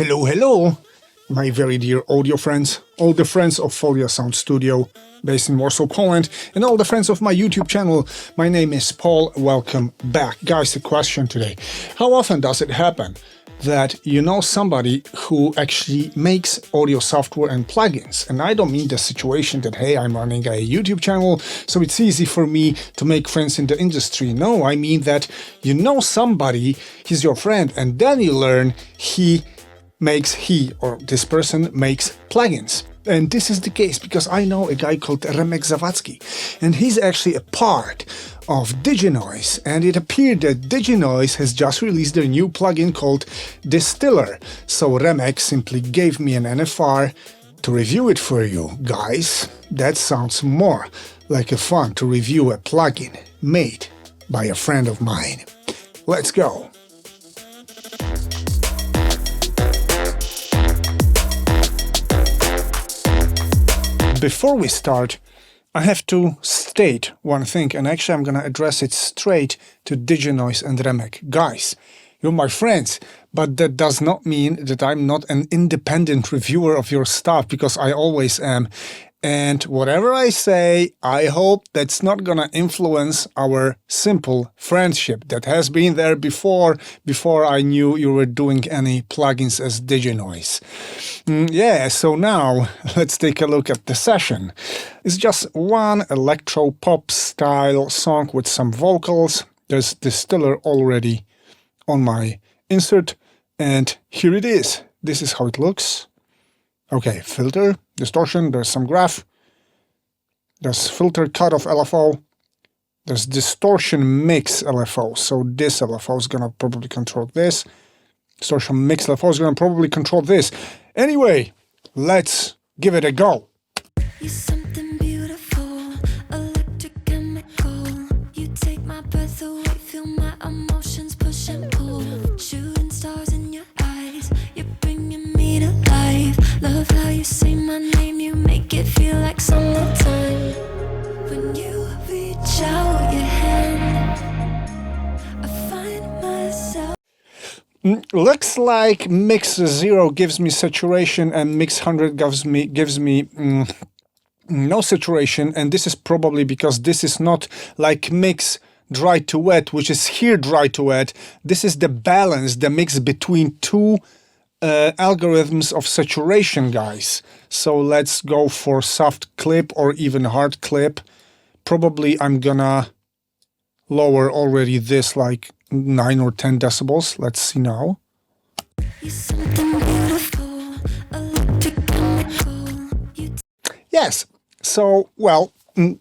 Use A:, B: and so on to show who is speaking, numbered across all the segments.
A: Hello, hello, my very dear audio friends, all the friends of Folia Sound Studio, based in Warsaw, Poland, and all the friends of my YouTube channel. My name is Paul. Welcome back. Guys, the question today: how often does it happen that you know somebody who actually makes audio software and plugins? And I don't mean the situation that, hey, I'm running a YouTube channel, so it's easy for me to make friends in the industry. No, I mean that you know somebody, he's your friend, and then you learn he or this person makes plugins. And this is the case because I know a guy called Remek Zawadzki, and he's actually a part of Diginoiz, and it appeared that Diginoiz has just released their new plugin called Distiller. So Remek simply gave me an NFR to review it for you. Guys, that sounds more like a fun to review a plugin made by a friend of mine. Let's go. Before we start, I have to state one thing, and actually I'm gonna address it straight to Diginoiz and Remek. Guys, you're my friends, but that does not mean that I'm not an independent reviewer of your stuff, because I always am. And whatever I say, I hope that's not gonna influence our simple friendship that has been there before I knew you were doing any plugins as Diginoiz. Yeah, so now let's take a look at the session. It's just one electro-pop style song with some vocals. There's Distiller already on my insert, and here it is. This is how it looks. Okay, filter, distortion, there's some graph, there's filter cut of LFO, there's distortion mix LFO, so this LFO is gonna probably control this, distortion mix LFO is gonna probably control this. Anyway, let's give it a go.
B: Love how you say my name, you make it feel like summertime. When you reach out your hand, I find myself.
A: Looks like mix 0 gives me saturation and mix 100 gives me no saturation, and this is probably because this is not like mix dry to wet, which is here dry to wet. This is the balance, the mix between two algorithms of saturation, guys. So let's go for soft clip or even hard clip. Probably I'm gonna lower already this like 9 or 10 decibels. Let's see now. Yes, so well,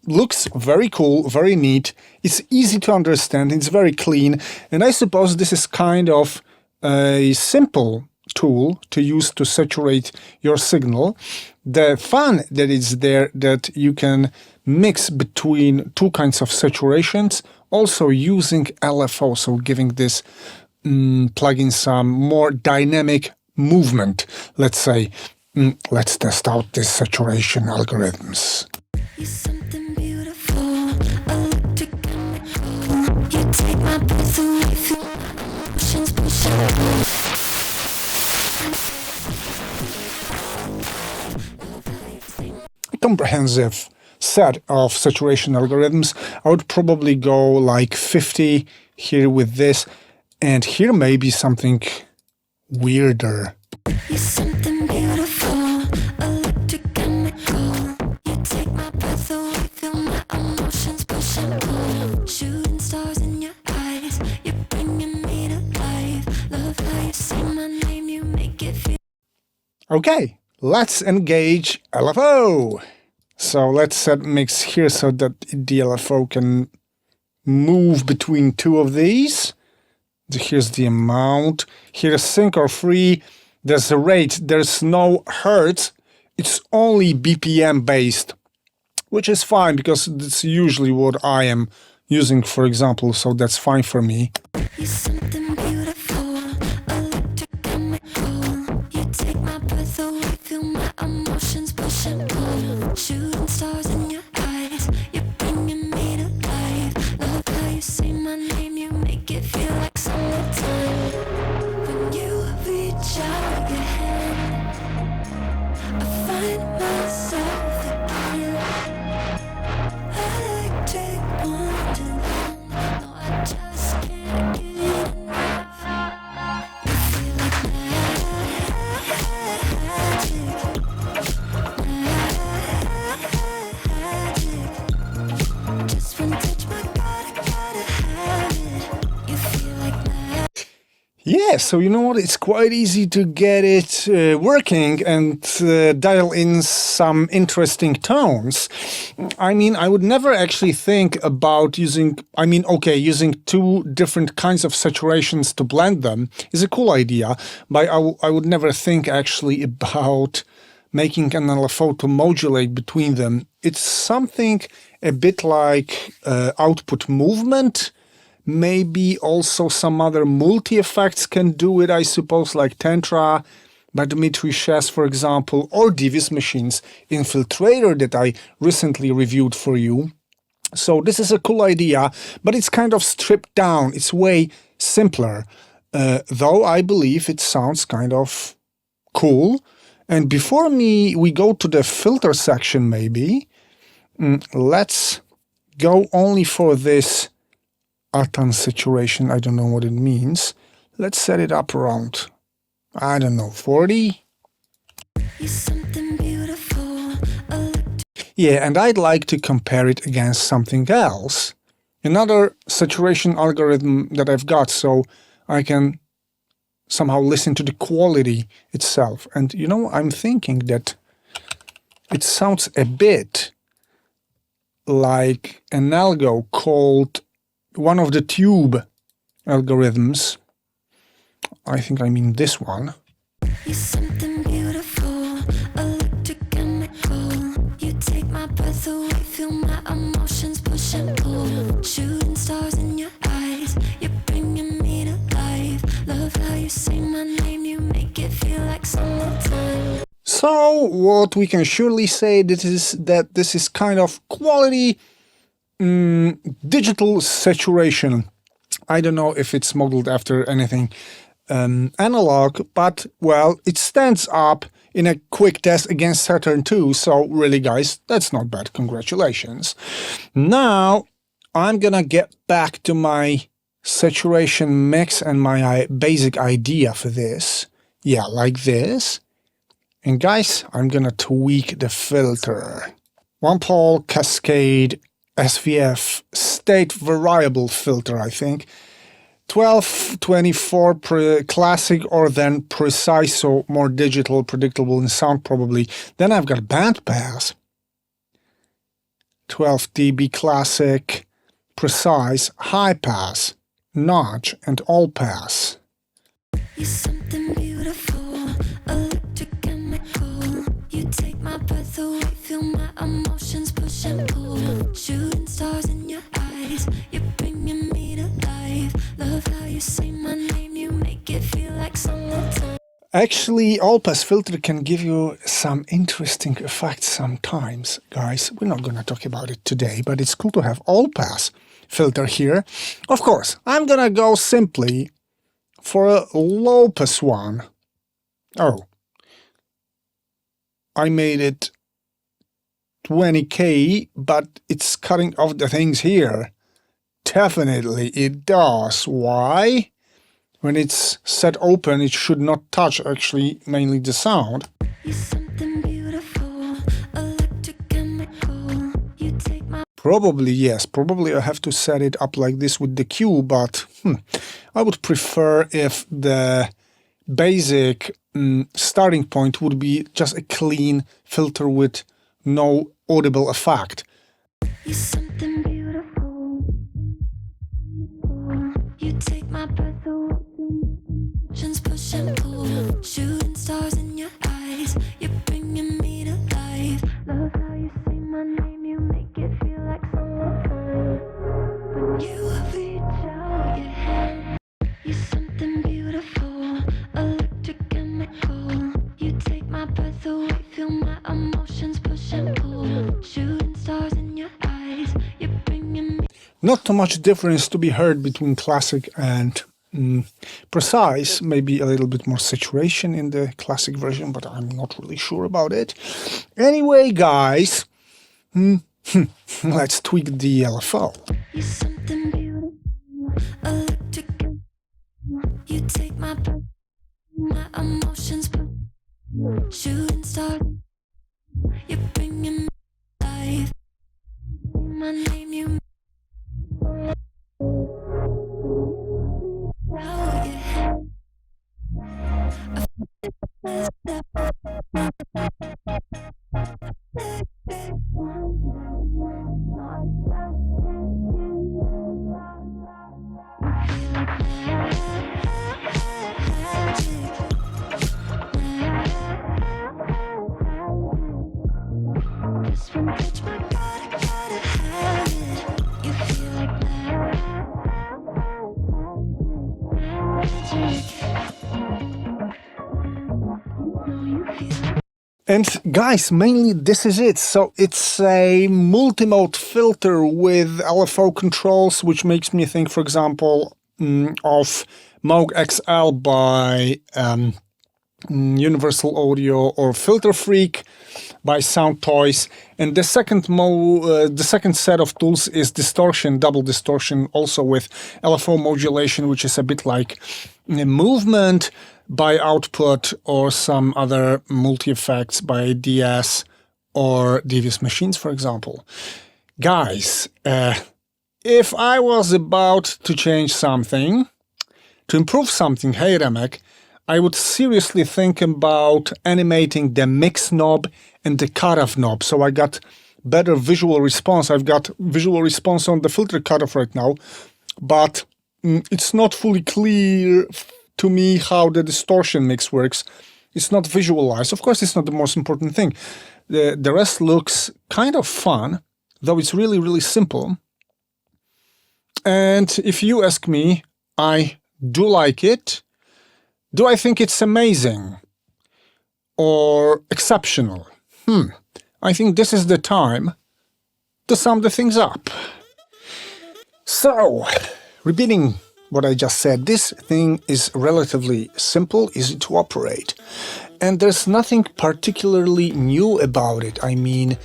A: looks very cool, very neat. It's easy to understand, it's very clean, and I suppose this is kind of a simple tool to use to saturate your signal. The fun that is there that you can mix between two kinds of saturations, also using LFO, so giving this plugin some more dynamic movement, let's say. Let's test out this saturation algorithms. Comprehensive set of saturation algorithms. I would probably go like 50 here with this, and here maybe something weirder. Okay, let's engage LFO. So let's set mix here so that the LFO can move between two of these. Here's the amount. Here's sync or free. There's a rate. There's no hertz. It's only BPM based, which is fine because that's usually what I am using, for example, so that's fine for me.
B: When you reach out your
A: Yeah, so you know what? It's quite easy to get it working and dial in some interesting tones. I mean, I would never actually think about using, using two different kinds of saturations to blend them is a cool idea, but I would never think actually about making an LFO to modulate between them. It's something a bit like output movement. Maybe also some other multi-effects can do it, I suppose, like Tantra by Dmitry Shas, for example, or Divis Machine's Infiltrator that I recently reviewed for you. So this is a cool idea, but it's kind of stripped down. It's way simpler, though I believe it sounds kind of cool. And before we go to the filter section, maybe, let's go only for this Atan saturation. I don't know what it means. Let's set it up around, I don't know, 40? Yeah, and I'd like to compare it against something else. Another saturation algorithm that I've got, so I can somehow listen to the quality itself. And you know, I'm thinking that it sounds a bit like an algo called one of the tube algorithms. I think I mean this one.
B: You're something beautiful, electrochemical. You take my breath away, feel my emotions push and pull. Shooting stars in your eyes, you're bringing me to life. Love how you say my name, you make it feel like summertime.
A: So what we can surely say that this is kind of quality digital saturation. I don't know if it's modeled after anything analog, but well, it stands up in a quick test against Saturn too, so really guys, that's not bad, congratulations. Now I'm gonna get back to my saturation mix and my basic idea for this. Yeah, like this. And guys, I'm gonna tweak the filter. One pole cascade SVF state variable filter, I think. 1224 classic, or then precise, so more digital, predictable in sound probably. Then I've got band pass. 12 dB classic, precise, high pass, notch, and all pass.
B: You're something beautiful, electrochemical. You take my breath away, feel my emotions push and pull. Shooting stars in your eyes, you're bringing me to life. Love how you say my name, you make it feel like summertime.
A: Actually, all-pass filter can give you some interesting effects sometimes, guys. We're not gonna talk about it today, but it's cool to have all-pass filter here. Of course, I'm gonna go simply for a low-pass one. Oh, I made it 20K, but it's cutting off the things here. Definitely it does. Why? When it's set open, it should not touch actually mainly the sound.
B: You're something beautiful, electrochemical. You take my
A: Probably, yes. Probably I have to set it up like this with the Q, but I would prefer if the basic starting point would be just a clean filter with no audible effect.
B: You're something beautiful. You take my breath away. Emotions push and pull. Shooting stars in your eyes. You're bringing me to life. Love how you say my name. You make it feel like summertime. When you reach out your hand. You're something beautiful. Electrochemical. You take my breath away. Feel my emotions push and pull. Shooting stars in your eyes. You're bringing me.
A: Not too much difference to be heard between classic and precise. Maybe a little bit more saturation in the classic version, but I'm not really sure about it. Anyway, guys, let's tweak the LFO.
B: You're something beautiful, electric. You take my breath, my emotions, shooting star. You're bringing me life. My name, you.
A: And guys, mainly this is it. So it's a multi-mode filter with LFO controls, which makes me think, for example, of Moog XL by Universal Audio or Filter Freak by Sound Toys. And the second set of tools is distortion, double distortion, also with LFO modulation, which is a bit like movement by output or some other multi-effects by DS or Devious Machines, for example. Guys, if I was about to change something, to improve something, hey Remek, I would seriously think about animating the mix knob and the cutoff knob, so I got better visual response. I've got visual response on the filter cutoff right now, but it's not fully clear to me how the distortion mix works. It's not visualized. Of course, it's not the most important thing. The rest looks kind of fun, though it's really, really simple. And if you ask me, I do like it. Do I think it's amazing or exceptional? I think this is the time to sum the things up. So, repeating what I just said, this thing is relatively simple, easy to operate. And there's nothing particularly new about it. I mean,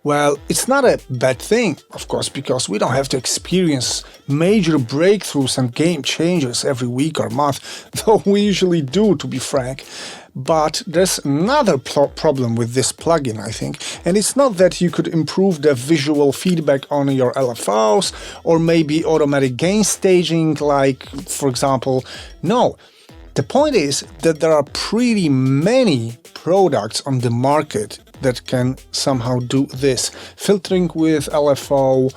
A: well, it's not a bad thing, of course, because we don't have to experience major breakthroughs and game changers every week or month, though we usually do, to be frank. But there's another problem with this plugin, I think, and it's not that you could improve the visual feedback on your LFOs or maybe automatic gain staging, like, for example. No, the point is that there are pretty many products on the market that can somehow do this. Filtering with LFO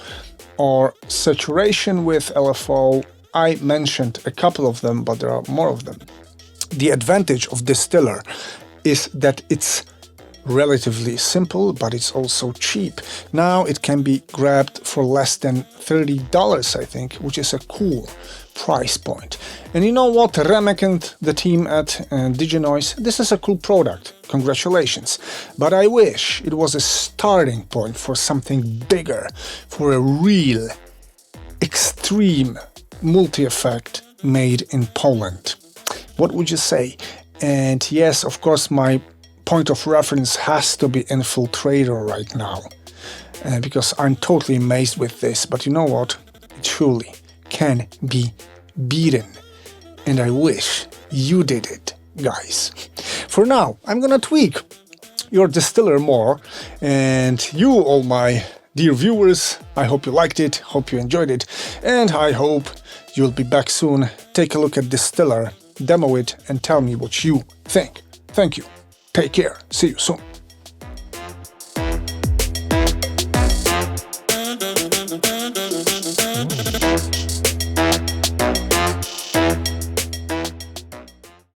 A: or saturation with LFO. I mentioned a couple of them, but there are more of them. The advantage of Distiller is that it's relatively simple, but it's also cheap. Now it can be grabbed for less than $30, I think, which is a cool price point. And you know what, Remek and the team at Diginoiz, this is a cool product. Congratulations. But I wish it was a starting point for something bigger, for a real, extreme multi-effect made in Poland. What would you say? And yes, of course, my point of reference has to be Infiltrator right now, because I'm totally amazed with this. But you know what? It truly can be beaten. And I wish you did it, guys. For now, I'm gonna tweak your Distiller more. And you, all my dear viewers, I hope you liked it, hope you enjoyed it, and I hope you'll be back soon. Take a look at Distiller, demo it, and tell me what you think. Thank you. Take care. See you soon.